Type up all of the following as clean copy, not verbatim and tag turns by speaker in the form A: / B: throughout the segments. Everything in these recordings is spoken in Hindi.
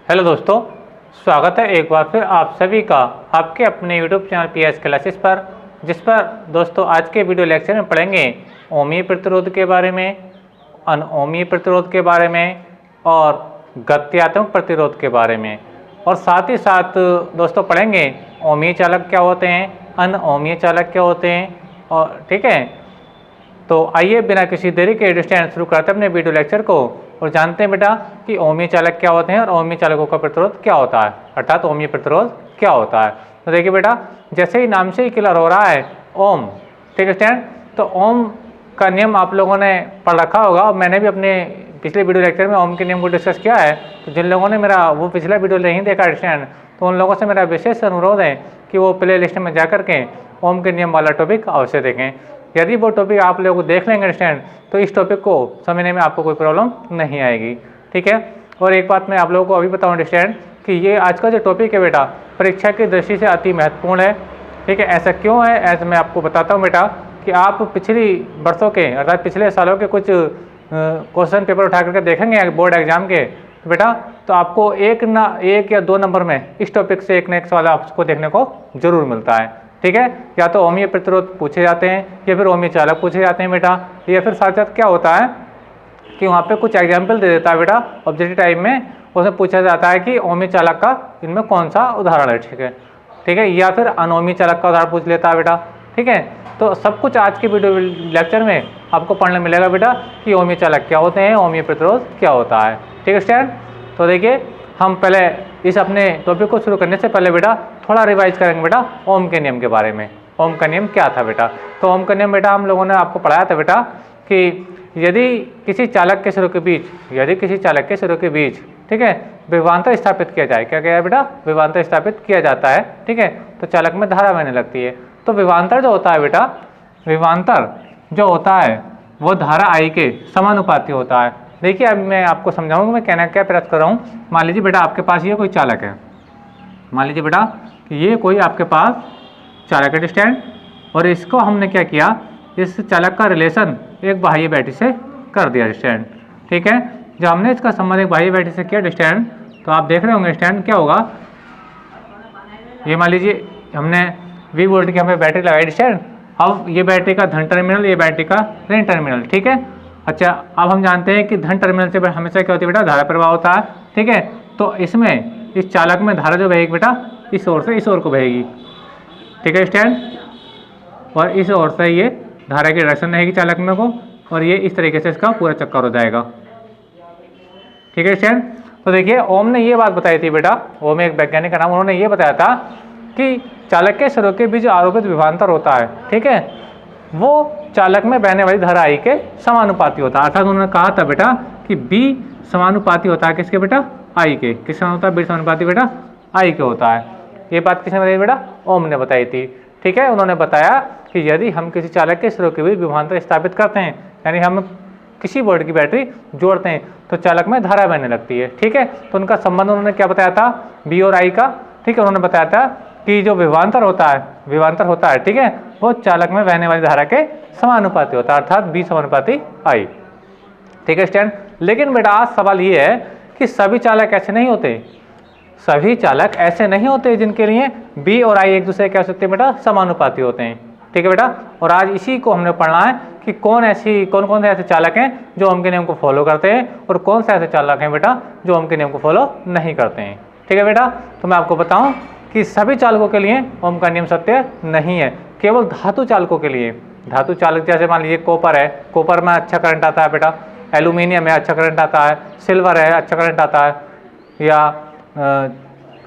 A: हेलो दोस्तों, स्वागत है एक बार फिर आप सभी का आपके अपने यूट्यूब चैनल PS क्लासेस पर, जिस पर दोस्तों आज के वीडियो लेक्चर में पढ़ेंगे ओमीय प्रतिरोध के बारे में, अनओमीय प्रतिरोध के बारे में और गत्यात्मक प्रतिरोध के बारे में। और साथ ही साथ दोस्तों पढ़ेंगे ओमीय चालक क्या होते हैं, अनओमीय चालक क्या होते हैं। और ठीक है, तो आइए बिना किसी देरी के स्टैंड शुरू करते हैं अपने वीडियो लेक्चर को और जानते हैं बेटा कि ओमीय चालक क्या होते हैं और ओमीय चालकों का प्रतिरोध क्या होता है, अर्थात ओमीय प्रतिरोध क्या होता है। तो देखिए बेटा, जैसे ही नाम से ही क्लियर हो रहा है ओम, ठीक है स्टैंड, तो ओम का नियम आप लोगों ने पढ़ रखा होगा। मैंने भी अपने पिछले वीडियो लेक्चर में ओम के नियम को डिस्कस किया है। तो जिन लोगों ने मेरा वो पिछला वीडियो नहीं देखा स्टैंड, तो उन लोगों से मेरा विशेष अनुरोध है कि वो प्ले लिस्ट में जा करके ओम के नियम वाला टॉपिक अवश्य देखें। यदि वो टॉपिक आप लोग देख लेंगे अंडरस्टैंड, तो इस टॉपिक को समझने में आपको कोई प्रॉब्लम नहीं आएगी। ठीक है, और एक बात मैं आप लोगों को अभी बताऊं अंडरस्टैंड कि ये आज का जो टॉपिक है बेटा परीक्षा की दृष्टि से अति महत्वपूर्ण है। ठीक है, ऐसा क्यों है, ऐसा मैं आपको बताता हूँ बेटा कि आप पिछली वर्षों के अर्थात पिछले सालों के कुछ क्वेश्चन पेपर उठा करके देखेंगे बोर्ड एग्जाम के बेटा, तो आपको एक या दो नंबर में इस टॉपिक से एक न एक सवाल आपको देखने को जरूर मिलता है। ठीक है, या तो ओमीय प्रतिरोध पूछे जाते हैं या फिर ओमीय चालक पूछे जाते हैं बेटा, या फिर साथ साथ क्या होता है कि वहाँ पे कुछ एग्जाम्पल दे देता है बेटा ऑब्जेक्टिव टाइप में, उसमें पूछा जाता है कि ओमीय चालक का इनमें कौन सा उदाहरण है। ठीक है, या फिर अनोमीय चालक का उदाहरण पूछ लेता है बेटा। ठीक है, तो सब कुछ आज के वीडियो लेक्चर में आपको पढ़ने मिलेगा बेटा कि ओमीय चालक क्या होते हैं, ओमीय प्रतिरोध क्या होता है। ठीक है स्टैंड, तो देखिए हम पहले इस अपने टॉपिक को शुरू करने से पहले बेटा थोड़ा रिवाइज करेंगे बेटा ओम के नियम के बारे में। ओम का नियम क्या था बेटा, तो ओम का नियम बेटा हम लोगों ने आपको पढ़ाया था बेटा कि यदि किसी चालक के सिरों के बीच ठीक है विभवांतर स्थापित किया जाए, क्या है बेटा, विभवांतर स्थापित किया जाता है। ठीक है, तो चालक में धारा बहने लगती है। तो विभवांतर जो होता है बेटा, विभवांतर जो होता है वो धारा I के समानुपाती होता है। देखिए अब मैं आपको समझाऊंगा मैं कहना क्या प्रयास कर रहा हूँ। मान लीजिए बेटा आपके पास ये कोई चालक है, मान लीजिए बेटा कि ये कोई आपके पास चालक है स्टैंड, और इसको हमने क्या किया, इस चालक का रिलेशन एक बाह्य बैटरी से कर दिया स्टैंड। ठीक है, जब हमने इसका संबंध एक बाह्य बैटरी से किया स्टैंड, तो आप देख रहे होंगे स्टैंड क्या होगा, ये मान लीजिए हमने 20 वोल्ट की हमें बैटरी लगाई स्टैंड। अब ये बैटरी का धन टर्मिनल, ये बैटरी का ऋण टर्मिनल। ठीक है, अच्छा अब हम जानते हैं कि धन टर्मिनल से हमेशा क्या होती है बेटा, धारा प्रवाह होता है। ठीक है, तो इसमें इस चालक में धारा जो बहेगी बेटा इस ओर से इस ओर को बहेगी। ठीक है स्टैंड, और इस ओर से ये धारा की डायरेक्शन रहेगी चालक में को, और ये इस तरीके से इसका पूरा चक्कर हो जाएगा। ठीक है स्टैंड, तो देखिए ओम ने ये बात बताई थी बेटा, ओम एक वैज्ञानिक का नाम, उन्होंने ये बताया था कि चालक के सिरों के बीच जो आरोपित विभवांतर होता है, ठीक है, वो चालक में बहने वाली धारा I के समानुपाती होता है। अर्थात उन्होंने कहा था बेटा कि B समानुपाती होता है किसके बेटा, I के। किसका होता है B समानुपाती बेटा, I के होता है। ये बात किसने बताई बेटा, ओम ने बताई थी। ठीक है, उन्होंने बताया कि यदि हम किसी चालक के सिरों के बीच विभवांतर स्थापित करते हैं, यानी हम किसी वोल्ट की बैटरी जोड़ते हैं, तो चालक में धारा बहने लगती है। ठीक है, तो उनका संबंध उन्होंने क्या बताया था, B और I का। ठीक है, उन्होंने बताया था कि जो विभवांतर होता है ठीक है, वो चालक में बहने वाली धारा के समानुपाती होता है, अर्थात B समानुपाती I। ठीक है स्टैंड, लेकिन बेटा आज सवाल ये है कि सभी चालक ऐसे नहीं होते, सभी चालक ऐसे नहीं होते जिनके लिए B और I एक दूसरे क्या हो सकते हैं बेटा, समानुपाती होते हैं। ठीक है बेटा, और आज इसी को हमने पढ़ना है कि कौन कौन से ऐसे चालक हैं जो ओम के नियम को फॉलो करते हैं और कौन से ऐसे चालक हैं बेटा जो ओम के नियम को फॉलो नहीं करते हैं। ठीक है बेटा, तो मैं आपको बताऊं कि सभी चालकों के लिए ओम का नियम सत्य नहीं है, केवल धातु चालकों के लिए। धातु चालक जैसे मान लीजिए कॉपर है, कॉपर में अच्छा करंट आता है बेटा, एल्यूमिनियम में अच्छा करंट आता है, सिल्वर है अच्छा करंट आता है, या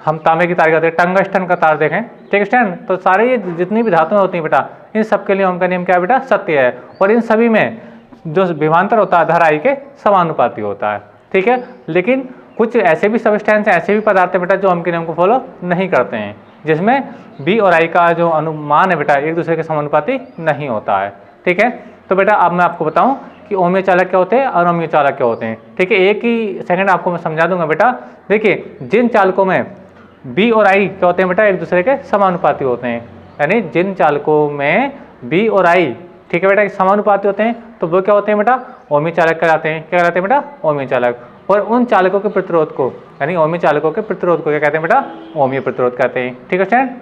A: हम तांबे की तार कहते हैं, टंगस्टन का तार देखें। ठीक है स्टैंड, तो सारे ये जितनी भी धातुएं होती हैं बेटा, इन सब के लिए ओम का नियम क्या है बेटा, सत्य है, और इन सभी में जो विभवांतर होता है धारा I के समानुपाती होता है। ठीक है, लेकिन कुछ ऐसे भी सबस्टेंस ऐसे भी पदार्थ है बेटा जो ओम के नियम को फॉलो नहीं करते हैं, जिसमें B और I का जो अनुमान है बेटा एक दूसरे के समानुपाती नहीं होता है। ठीक है, तो बेटा अब मैं आपको बताऊं कि ओमीय चालक क्या होते हैं और अनोमीय चालक क्या होते हैं। ठीक है, एक ही सेकंड आपको मैं समझा दूंगा बेटा। देखिए जिन चालकों में B और I क्या होते हैं बेटा, एक दूसरे के समानुपाती होते हैं, यानी जिन चालकों में B और I ठीक है बेटा समानुपाती होते हैं, तो वो क्या होते हैं बेटा, ओमीय चालक कहलाते हैं। क्या कहलाते हैं बेटा, ओमीय चालक। और उन चालकों के प्रतिरोध को, यानी ओमी चालकों के प्रतिरोध को क्या कहते हैं बेटा? ओमी प्रतिरोध कहते हैं। ठीक है स्टूडेंट।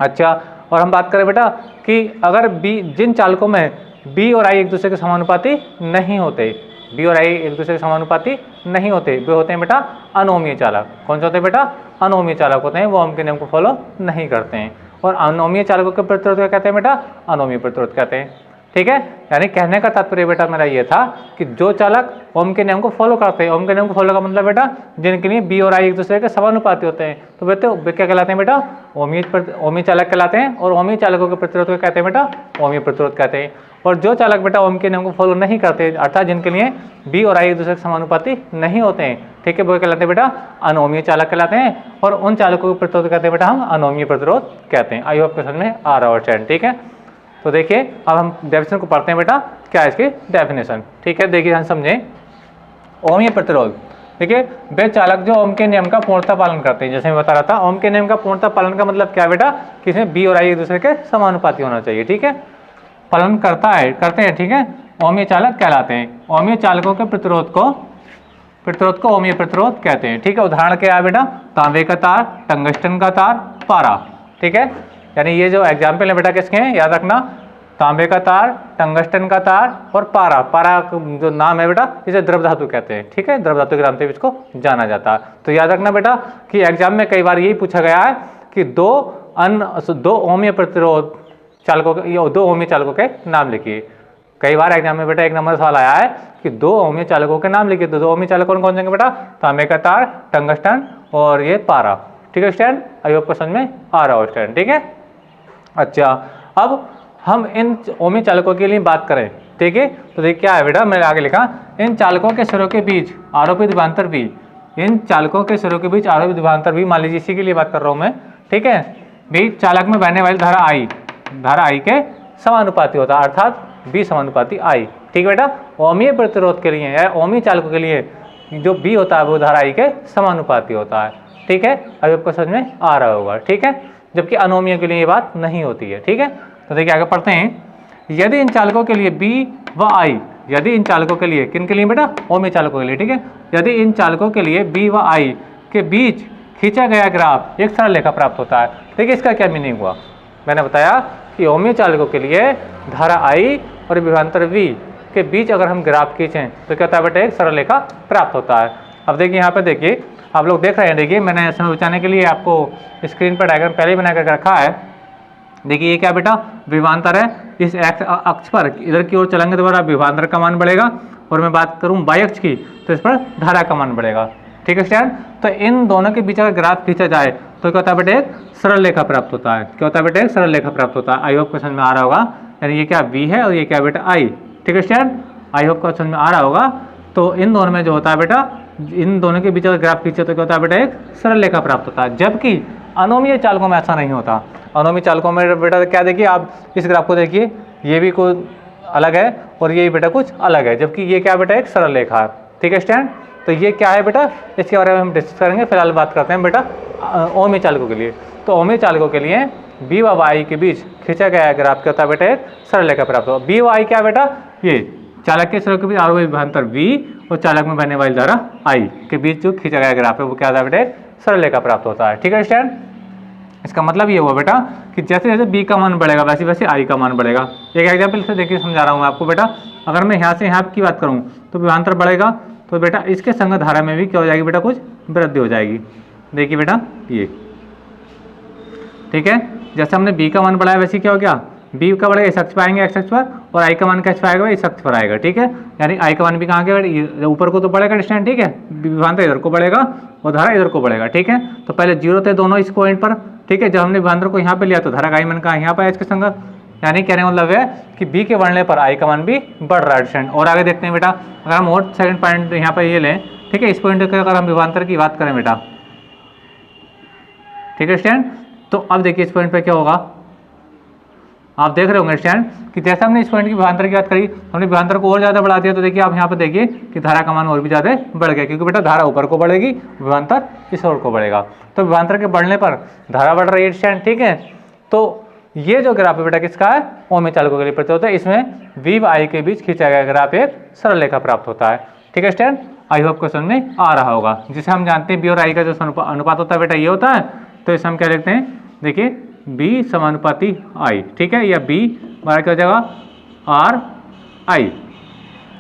A: अच्छा, और हम बात करें बेटा कि अगर जिन चालकों में बी और आई एक दूसरे के समानुपाती नहीं होते, बी और आई एक दूसरे के समानुपाती नहीं होते, वे होते हैं बेटा अनोमीय चालक। कौन से होते हैं बेटा? अनोमीय चालक होते हैं, वो ओम के नियम को फॉलो नहीं करते हैं। और अनोमीय चालकों के प्रतिरोध क्या कहते हैं बेटा? अनोमीय प्रतिरोध कहते हैं। ठीक है, यानी कहने का तात्पर्य बेटा मेरा ये था कि जो चालक ओम के नियम को फॉलो करते हैं, ओम के नियम को फॉलो का मतलब बेटा जिनके लिए बी और आई एक दूसरे के समानुपाती होते हैं, तो वे क्या कहलाते हैं बेटा? ओमी चालक कहलाते हैं। और ओमी चालकों के प्रतिरोध को कहते हैं बेटा? ओमी प्रतिरोध कहते हैं। और जो चालक बेटा ओम के नियम को फॉलो नहीं करते, अर्थात जिनके लिए बी और आई एक दूसरे के समानुपाती नहीं होते हैं, ठीक है, वो कहलाते हैं बेटा अनोमीय चालक कहलाते हैं। और उन चालकों के प्रतिरोध कहते हैं बेटा हम अनोमीय प्रतिरोध कहते हैं। आई होप के समझ में आ रहा है। ठीक है, तो देखिए अब हम डेफिनेशन को पढ़ते हैं बेटा, क्या है इसकी डेफिनेशन। ठीक है, देखिए हम समझें। ओमीय प्रतिरोध, देखिए वे चालक जो ओम के नियम का पूर्णतः पालन करते हैं। जैसे मैं बता रहा था, ओम के नियम का पूर्णतः पालन का मतलब क्या है बेटा? कि इसमें बी और आई एक दूसरे के समानुपाती होना चाहिए। ठीक है, पालन करते हैं। ठीक है, ओमीय चालक कहलाते हैं। ओमीय चालकों के प्रतिरोध को ओमीय प्रतिरोध कहते हैं। ठीक है, उदाहरण क्या है बेटा? तांबे का तार, टंगस्टन का तार, पारा। ठीक है, यानी ये जो एग्जाम्पल है बेटा किसके हैं, याद रखना, तांबे का तार, टंगस्टन का तार और पारा। पारा जो नाम है बेटा, इसे द्रव धातु कहते हैं। ठीक है, द्रव धातु के नाम से इसको जाना जाता है। तो याद रखना बेटा कि एग्जाम में कई बार यही पूछा गया है कि दो ओमीय प्रतिरोध चालकों के, दो ओमीय चालकों के नाम लिखिए। कई बार एग्जाम में बेटा एक नंबर सवाल आया है कि दो ओमीय चालकों के नाम लिखिए। तो दो ओमीय चालक कौन कौन से बेटा? तांबे का तार, टंगस्टन और ये पारा। ठीक है स्टूडेंट, आई होप समझ में आ रहा हो स्टूडेंट। ठीक है, अच्छा अब हम इन ओमीय चालकों के लिए बात करें। ठीक है, तो देखिए क्या है बेटा, मैंने आगे लिखा, इन चालकों के सिरों के बीच आरोपित विभवांतर भी, इन चालकों के सिरों के बीच आरोपित विभवांतर भी, मान लीजिए इसी के लिए बात कर रहा हूँ मैं। ठीक है, भी चालक में बहने वाली धारा आई के समानुपाती होता है, अर्थात बी समानुपाती आई। ठीक है बेटा, ओमीय प्रतिरोध के लिए या ओमीय चालकों के लिए जो बी होता है वो धारा आई के समानुपाती होता है। ठीक है, अभी आपको समझ में आ रहा होगा। ठीक है, जबकि अनोमीय के लिए ये बात नहीं होती है। ठीक है, तो देखिए आगे पढ़ते हैं। यदि इन चालकों के लिए बी व आई, यदि इन चालकों के लिए, किन के लिए बेटा? ओमीय चालकों के लिए। ठीक है, यदि इन चालकों के लिए बी व आई के बीच खींचा गया ग्राफ एक सरल रेखा प्राप्त होता है। देखिए इसका क्या मीनिंग हुआ, मैंने बताया कि ओमीय चालकों के लिए धारा आई और विभवांतर वी के बीच अगर हम ग्राफ खींचें तो क्या होता है बेटा? एक सरल रेखा प्राप्त होता है। अब देखिए यहाँ पे, देखिए आप लोग देख रहे हैं, देखिए मैंने समय बचाने के लिए आपको स्क्रीन पर डायग्राम पहले ही बना कर रखा है। देखिए ये क्या बेटा? विभवांतर है। इस एक्स अक्ष पर इधर की ओर चलेंगे तो बड़ा विभवांतर का मान बढ़ेगा, और मैं बात करूँ वाई अक्ष की तो इस पर धारा का मान बढ़ेगा। ठीक है स्टूडेंट, तो इन दोनों के बीच अगर ग्राफ खींचा जाए तो क्या होता है बेटा? एक सरल रेखा प्राप्त होता है। क्या होता है बेटा? एक सरल रेखा प्राप्त होता है। आई होप क्वेश्चन में आ रहा होगा, यानी ये क्या बी है और ये क्या बेटा? आई। ठीक है स्टूडेंट, आई होप क्वेश्चन में आ रहा होगा। तो इन दोनों में जो होता है बेटा, इन दोनों के बीच अगर ग्राफ खींचे तो क्या होता है बेटा? एक सरल रेखा प्राप्त होता है। जबकि अनोमीय चालकों में ऐसा नहीं होता। अनोमीय चालकों में बेटा क्या, देखिए आप इस ग्राफ को देखिए, ये भी कुछ अलग है और ये बेटा कुछ अलग है, जबकि ये क्या बेटा? एक सरल रेखा है। ठीक है स्टूडेंट, तो ये क्या है बेटा? इसके बारे में हम डिस्कस करेंगे। फिलहाल बात करते हैं बेटा ओमीय चालकों के लिए। तो ओमीय चालकों के लिए बी व आई के बीच खींचा गया ग्राफ क्या होता है बेटा? एक सरल रेखा प्राप्त होगा। बी व आई क्या बेटा? ये चालक के सिरों के बीच आरोपित विभवांतर वी और चालक में बहने वाली धारा आई के बीच जो खींचा गया ग्राफ है वो क्या होता है बेटा? सरल रेखा प्राप्त होता है। ठीक है स्टूडेंट, इसका मतलब ये हुआ बेटा कि जैसे जैसे बी का मान बढ़ेगा वैसे वैसे आई का मान बढ़ेगा। एक एग्जाम्पल से देखिए समझा रहा हूँ आपको बेटा। अगर मैं यहाँ से यहाँ की बात करूँ तो विभवांतर बढ़ेगा, तो बेटा इसके संगत धारा में भी क्या हो जाएगी बेटा? कुछ वृद्धि हो जाएगी। देखिए बेटा ये, ठीक है, जैसे हमने बी का मान बढ़ाया वैसे क्या हो गया? बी का बढ़ेगा इस अक्ष पर आएंगे, एक्स अक्ष पर, और आई का मान कैसे पर आएगा? इस अक्ष पर आएगा। ठीक है, यानी आई का मान भी कहाँ गया? ऊपर को तो बढ़ेगा डिस्टेंस। ठीक है, विभवांतर इधर को बढ़ेगा और धारा इधर को बढ़ेगा। ठीक है, तो पहले जीरो थे दोनों इस पॉइंट पर। ठीक है, जब हमने विभवांतर को यहाँ पे लिया तो धारा का आई मान कहाँ? यहाँ पर इसके संगत। यानी कहने का मतलब है कि बी के बढ़ने पर आई का मान भी बढ़ रहा है डिस्टेंस। और आगे देखते हैं बेटा, अगर हम और सेकंड पॉइंट यहाँ पर ये लें, ठीक है, इस पॉइंट के अगर हम विभवांतर की बात करें बेटा, ठीक है स्टूडेंट, तो अब देखिए इस पॉइंट पे क्या होगा? आप देख रहे होंगे स्टूडेंट कि जैसे हमने इस पॉइंट की विभवांतर की बात करी, हमने विभवांतर को और ज़्यादा बढ़ा दिया, तो देखिए आप यहाँ पे देखिए कि धारा का मान और भी ज़्यादा बढ़ गया, क्योंकि बेटा धारा ऊपर को बढ़ेगी, विभवांतर इस ओर को बढ़ेगा। तो विभवांतर के बढ़ने पर धारा बढ़ रही है स्टूडेंट। ठीक है, तो ये जो ग्राफ है बेटा किसका है? ओमीय चालकों के लिए प्रतीत होता है। इसमें वी व आई के बीच खींचा गया ग्राफ एक सरल रेखा प्राप्त होता है। ठीक है स्टूडेंट, आई होप क्वेश्चन में आ रहा होगा, जिसे हम जानते हैं बी और आई का जो अनुपात होता है बेटा ये होता है। तो इसे हम क्या लिखते हैं, देखिए बी समानुपाती आई, ठीक है, या बी बराबर क्या हो जाएगा आर आई,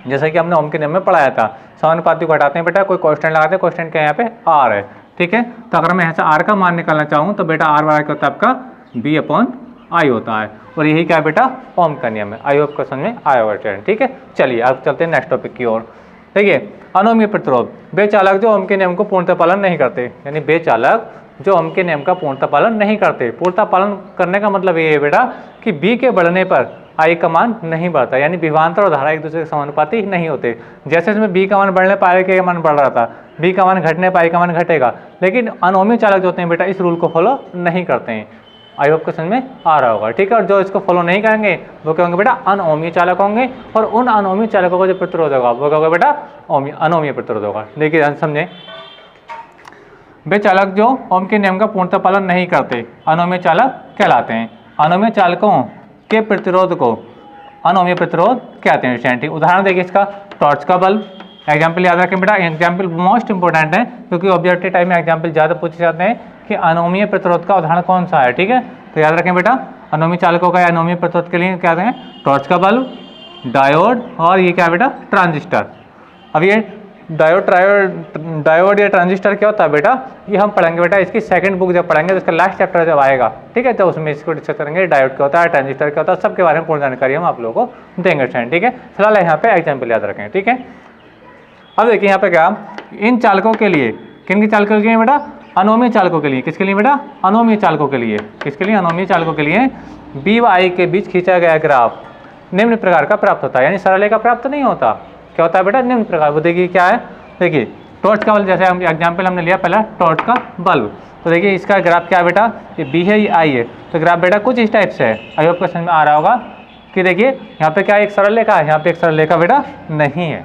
A: जैसा कि हमने ओम के नियम में पढ़ाया था। समानुपाती को हटाते हैं बेटा, कोई कांस्टेंट लगाते हैं, कांस्टेंट क्या यहाँ पे आर है, ठीक है। तो अगर मैं यहाँ से आर का मान निकालना चाहूँ तो बेटा आर बराबर क्या होता है आपका बी अपॉन आई होता है, और यही क्या है बेटा ओम का नियम है। आई होप क्वेश्चन में आया हुआ स्टूडेंट, ठीक है। चलिए अब चलते हैं नेक्स्ट टॉपिक की ओर। देखिए अनोमीय प्रतिरोध, बेचालक जो ओम के नियम को पूर्णतः पालन नहीं करते, यानी बेचालक जो ओम के नियम का पूर्णतः पालन नहीं करते। पूर्णतः पालन करने का मतलब ये है बेटा कि बी के बढ़ने पर आई का मान नहीं बढ़ता, यानी विभवांतर और धारा एक दूसरे के समानुपाती नहीं होते। जैसे इसमें बी का मान बढ़ने पर आई का मान बढ़ रहा था, बी का मान घटने पर आई का मान घटेगा, लेकिन अनोमीय चालक जो होते हैं बेटा इस रूल को फॉलो नहीं करते हैं। आई होप क्वेश्चन में आ रहा होगा, ठीक है। और जो इसको फॉलो नहीं करेंगे वो क्या होंगे बेटा अनोमीय चालक होंगे, और उन अनोमीय चालकों का जो प्रतिरोध होगा वो क्या होगा बेटा अनोमीय प्रतिरोध होगा। देखिए ध्यान समझें, वे चालक जो ओम के नियम का पूर्णतः पालन नहीं करते अनोमीय चालक कहलाते हैं। अनोमीय चालकों के प्रतिरोध को अनोमीय प्रतिरोध कहते हैं स्टूडेंट। उदाहरण देखिए इसका, टॉर्च का बल्ब, एग्जाम्पल याद रखें बेटा, एग्जाम्पल मोस्ट इंपॉर्टेंट है क्योंकि ऑब्जेक्टिव टाइप में एग्जाम्पल ज़्यादा पूछे जाते हैं कि अनोमीय प्रतिरोध का उदाहरण कौन सा है, ठीक है। तो याद रखें बेटा अनोमीय चालकों का या अनोमीय प्रतिरोध के लिए क्या हैं, टॉर्च का बल्ब, डायोड, और ये क्या बेटा ट्रांजिस्टर। अब ये डायोड या ट्रांजिस्टर क्या होता है बेटा, ये हम पढ़ेंगे बेटा इसकी सेकंड बुक जब पढ़ेंगे तो इसका लास्ट चैप्टर जब आएगा, ठीक है, तो उसमें इसको डिस्कस करेंगे। डायोड क्या होता है, ट्रांजिस्टर क्या होता है, सबके बारे में पूर्ण जानकारी हम आप लोगों को देंगे स्टूडेंट, ठीक है। फिलहाल यहाँ पे एग्जाम्पल याद रखें, ठीक है। अब देखिए यहाँ पे क्या, इन चालकों के लिए, किन के चालकों के लिए बेटा, अनोमीय चालकों के लिए, किसके लिए बेटा अनोमीय चालकों के लिए, किसके लिए अनोमीय चालकों के लिए बी व आई के बीच खींचा गया ग्राफ निम्न प्रकार का प्राप्त होता है, यानी सरल रेखा प्राप्त नहीं होता, क्या होता है बेटा निम्न प्रकार। वो देखिए क्या है, देखिए टॉर्च का बल्ब, जैसे हम एग्जाम्पल हमने लिया पहला टॉर्च का बल्ब, तो देखिए इसका ग्राफ क्या है बेटा, ये बी है ये आई है, तो ग्राफ बेटा कुछ इस टाइप से है। आई होप क्वेश्चन में आ रहा होगा कि देखिए यहाँ पे क्या एक सरल रेखा है, यहाँ पे एक सरल रेखा बेटा नहीं है।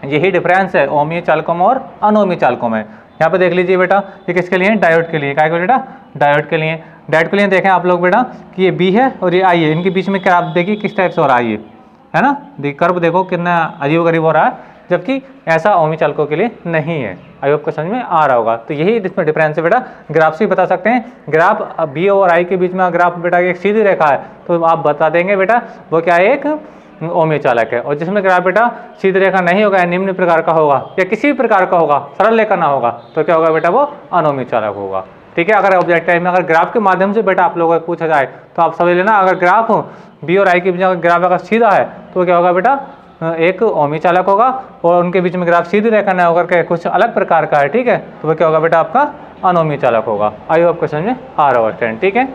A: यही डिफरेंस है ओमीय चालकों में और अनोमीय चालकों में। यहाँ पे देख लीजिए बेटा ये किसके लिए, डायोड के लिए, क्या है बेटा डायोड के लिए। डायोड के लिए देखें आप लोग बेटा कि ये बी है और ये आई है, इनके बीच में क्या आप देखिए किस टाइप से हो रहा है, ये है ना, देखिए कर्व देखो कितना अजीब गरीब हो रहा है, जबकि ऐसा ओमीय चालकों के लिए नहीं है। आई होप को समझ में आ रहा होगा। तो यही इसमें डिफरेंस है बेटा। ग्राफ से बता सकते हैं, ग्राफ बी और आई के बीच में ग्राफ बेटा एक सीधी रेखा है तो आप बता देंगे बेटा वो क्या है, एक ओमीय चालक है। और जिसमें ग्राफ बेटा सीधी रेखा नहीं होगा, निम्न प्रकार का होगा या किसी भी प्रकार का होगा, सरल रेखा ना होगा, तो क्या होगा बेटा वो अनोमीय चालक होगा, ठीक है। अगर ऑब्जेक्ट टाइप में अगर ग्राफ के माध्यम से बेटा आप लोगों को पूछा जाए तो आप समझ लेना, अगर ग्राफ बी और आई के बीच में ग्राफ अगर सीधा है तो क्या होगा बेटा एक ओमीय चालक होगा, और उनके बीच में ग्राफ सीधी रेखा न होकर के कुछ अलग प्रकार का है, ठीक है, तो वो क्या होगा बेटा आपका अनोमीय चालक होगा। आई होप क्वेश्चन में आ रहा है स्टूडेंट, ठीक है।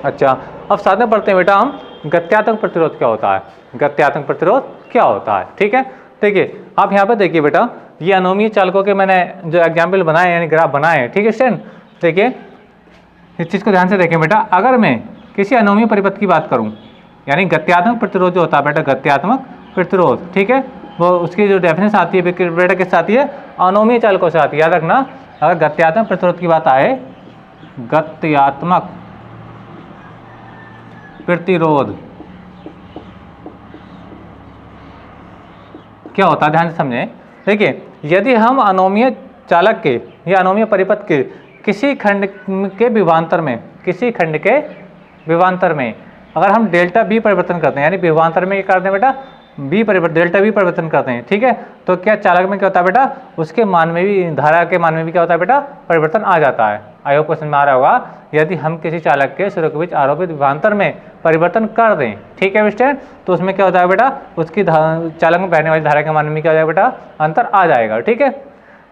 A: अच्छा अब साथ में पढ़ते हैं बेटा हम गत्यात्मक प्रतिरोध क्या होता है, गत्यात्मक प्रतिरोध क्या होता है, ठीक है। देखिए आप यहाँ पे देखिए बेटा ये अनोमीय चालकों के मैंने जो एग्जाम्पल बनाए यानी ग्राफ बनाए हैं, ठीक है स्टूडेंट। देखिए इस चीज़ को ध्यान से देखें बेटा, अगर मैं किसी अनोमीय परिपथ की बात करूँ, यानी गत्यात्मक प्रतिरोध जो होता है बेटा गत्यात्मक प्रतिरोध, ठीक है, वो उसकी जो डेफिनेशन आती है बेटा किससे आती है, अनोमीय चालकों से आती है। याद रखना अगर गत्यात्मक प्रतिरोध की बात आए, गत्यात्मक प्रतिरोध क्या होता है ध्यान से समझें। देखिए यदि हम अनोमीय चालक के या अनोमीय परिपथ के किसी खंड के विभवांतर में, किसी खंड के विभवांतर में अगर हम डेल्टा बी परिवर्तन करते हैं, यानी विभवांतर में क्या करते हैं बेटा बी परिवर्तन, डेल्टा बी परिवर्तन करते हैं, ठीक है, तो क्या चालक में क्या होता है बेटा उसके मान में भी, धारा के मान में भी क्या होता है बेटा परिवर्तन आ जाता है। आई होप क्वेश्चन में आ रहा होगा, यदि हम किसी चालक के सिरों के बीच आरोपित विभवांतर में परिवर्तन कर दें, ठीक है स्टूडेंट, तो उसमें क्या होता है बेटा उसकी चालक में बहने वाली धारा के मान में क्या हो जाएगा बेटा अंतर आ जाएगा, ठीक है।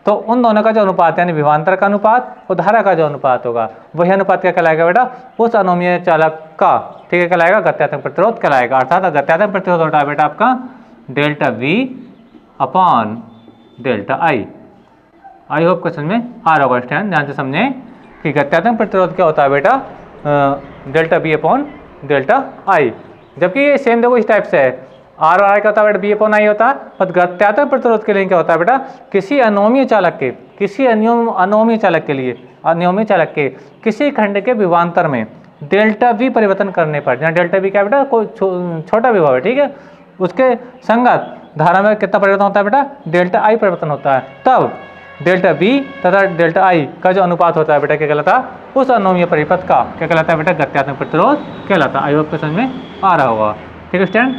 A: तो उन दोनों का जो अनुपात यानी विभवांतर का अनुपात और धारा का जो अनुपात होगा वही अनुपात क्या कहलाएगा बेटा उस अनोमीय चालक का, ठीक है, कहलाएगा गत्यात्मक प्रतिरोध कहलाएगा। अर्थात गत्यात्मक प्रतिरोध होता है बेटा आपका delta we upon delta I. I hope question में आ रहा होगा स्टूडेंट, ध्यान से समझें कि गत्यात्मक प्रतिरोध क्या होता है बेटा delta B upon delta I, जबकि ये सेम देखो इस टाइप से है, आर और आई का होता है बेटा बी अपॉन आई होता है, पर गत्यात्मक प्रतिरोध के लिए क्या होता है बेटा किसी अनोमीय चालक के, किसी अनोमीय चालक के लिए, अनियमित चालक के किसी खंड के विभवांतर में डेल्टा वी परिवर्तन करने पर, जहाँ डेल्टा वी क्या बेटा कोई छोटा विभव है, ठीक है, उसके संगत धारा में कितना परिवर्तन होता है बेटा, डेल्टा आई परिवर्तन होता है, तब डेल्टा बी तथा डेल्टा आई का जो अनुपात होता है बेटा क्या कहलाता है, उस अनोमीय परिपथ का क्या कहलाता है बेटा, गत्यात्मक प्रतिरोध कहलाता है। आई होप समझ में आ रहा होगा। ठीक है स्टूडेंट,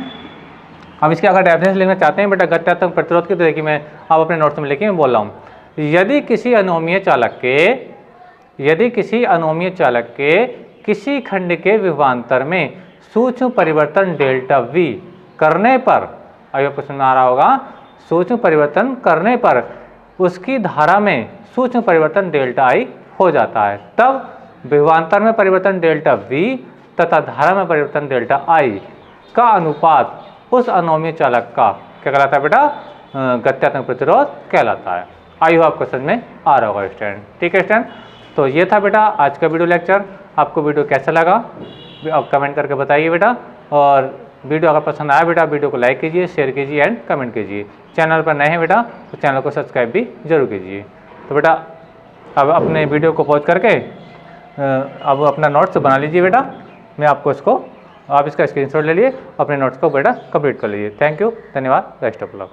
A: अब इसके अगर डेफिनेशन लिखना चाहते हैं बेटा गत्यात्मक प्रतिरोध की, तो देखिए मैं आप अपने नोट्स में लिखिए, मैं बोल रहा हूँ, यदि किसी अनोमीय चालक के किसी खंड के विभवांतर में सूक्ष्म परिवर्तन डेल्टा वी करने पर, आइए प्रश्न में आ रहा होगा, सूक्ष्म परिवर्तन करने पर उसकी धारा में सूक्ष्म परिवर्तन डेल्टा आई हो जाता है, तब विभवांतर में परिवर्तन डेल्टा वी तथा धारा में परिवर्तन डेल्टा आई का अनुपात उस अनोमीय चालक का क्या कहलाता है बेटा, गत्यात्मक प्रतिरोध कहलाता है। आई हो आपको समझ में आ रहा होगा स्टूडेंट। ठीक है स्टूडेंट, तो ये था बेटा आज का वीडियो लेक्चर। आपको वीडियो कैसा लगा आप कमेंट करके बताइए बेटा, और वीडियो अगर पसंद आया बेटा वीडियो को लाइक कीजिए, शेयर कीजिए एंड कमेंट कीजिए। चैनल पर नए हैं बेटा तो चैनल को सब्सक्राइब भी जरूर कीजिए। तो बेटा अब अपने वीडियो को पॉज करके अब अपना नोट्स बना लीजिए बेटा, मैं आपको इसको, आप इसका स्क्रीनशॉट ले लिए, अपने नोट्स को बेटा कंप्लीट कर लीजिए। थैंक यू, धन्यवाद, बेस्ट ऑफ लक।